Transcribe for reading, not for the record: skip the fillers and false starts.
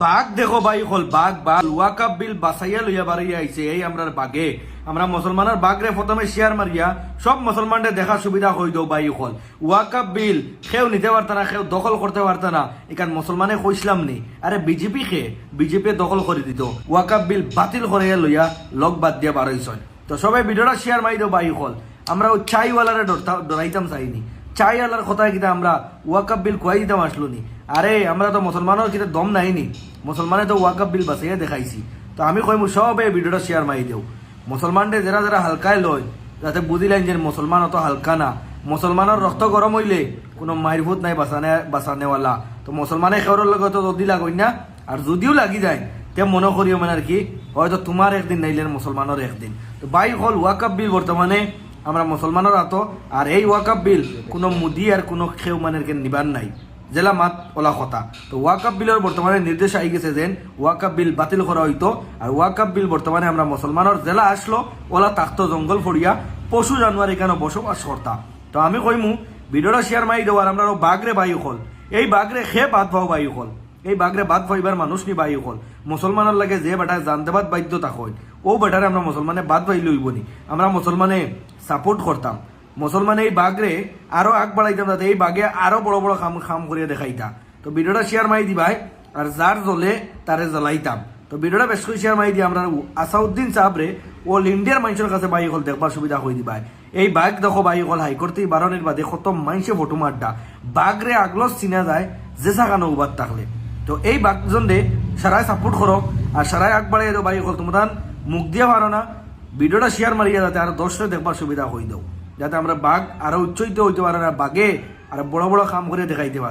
বাঘ দেখো ভাই হল বাঘ বাঘ ওয়াকাব বিল বাসাইয়া লইয়া বাড়িয়া আইছে এই আমরার বাঘে আমরা মুসলমানের বাঘরে প্রথমে শেয়ার মারিয়া সব মুসলমানদের দেখা সুবিধা হই দো ভাই হল ওয়াকাব বিল কেউ নিতে পারত না কেউ দখল করতে পারত না এখান মুসলমানে কইসলাম নি আরে বিজেপি বিজেপি দখল করে দিত ওয়াকাব বিল বাতিল করে লইয়া লগ বাদ দিয়া বার হইছেন তো সবাই ভিডিওটা শেয়ার মারি দো ভাই হল আমরা ওই চাইওয়ালারে ডরাইতাম চাইনি চাই আল্লাহর কথায় কিনা আমরা ওয়াকাব বিল কয়াই দিতাম আসলো নি আরে আমরা তো মুসলমানের কিনা দম নাইনি মুসলমানে তো ওয়াকাব বিল বাসাইয়া দেখাইছি তো আমি কইমু সবে ভিডিওটা শেয়ার মারি দেও মুসলমানদের যারা যারা হালকায় লয় যাতে বুঝিলেন যে মুসলমান অত হালকা না মুসলমানের রক্ত গরম হইলে কোনো মাইরভূত নাই বাঁচানেওয়ালা তো মুসলমানে খেওয়ার লগে তো যদি লাগই না আর যদিও লাগি যায় তে মনে করিও মানে আর কি হয়তো তোমার একদিন নাইলেন মুসলমানের একদিন তো বাই হল ওয়াকাব বিল বর্তমানে আমরা মুসলমানের আতো আর এই ওয়াকাব বিল কোনো মুদি আর কোনো খেউ মানের নিবার নাই জেলা মাত ওলা কথা তো ওয়াকাব বিলের বর্তমানে নির্দেশ আই গেছে যেন ওয়াকাব বিল বাতিল করা হইতো আর ওয়াকাব বিল বর্তমানে আমরা মুসলমানের জেলা আসলো ওলা তাক্ত জঙ্গল ফড়িয়া পশু জানুয়ার এখানে বসবাস করতা তো আমি কইমু ভিডিওটা শেয়ার মারি দেওয়ার আমরা বাঘরে বায়ু হল এই বাঘরে খে বাদ ভাও বায়ু হল এই বাঘরে বাদ ভাইবার মানুষ নি বায়ু হল মুসলমানের লাগে যে বেটায় জানতেবাদ বাধ্যতা হয় ও বেটারে আমরা মুসলমানে বাদ ভাই লইব নি আমরা মুসলমানে সাপোর্ট করতাম মুসলমানে এই বাঘরে আরো আগ বাড়াইতাম যাতে এই বাঘে আরো বড় বড় খাম করিয়া দেখাইতা তো ভিডিওটা শেয়ার মারি দিবাই আর যার জ্বলে তারে জ্বলাইতাম তো ভিডিওটা বেশ করে শেয়ার মারি দিয়ে আমরা আসাউদ্দিন সাহাবরে অল ইন্ডিয়ার মানুষের কাছে বাই হল দেখবার সুবিধা হয়ে দিবাই এই বাঘ দেখো বাই হল হাইকোর্টে বারণের বাদে কত মানুষে ফটো মারটা বাঘরে আগলস চিনা যায় যে সাকানো উবাদ থাকলে তো এই বাঘজনরে সারাই সাপোর্ট করো আর সারাই আগ বাড়াই বাই হল তোমার মুখ দিয়ে পারো না ভিডিওটা শেয়ার মারিয়া যাতে আরো দর্শক দেখবার সুবিধা হয়ে দাও যাতে আমরা বাঘ আরো উচ্চইতে হইতে পারে না বাঘে আর বড় বড় কাম করে দেখাইতে পারে।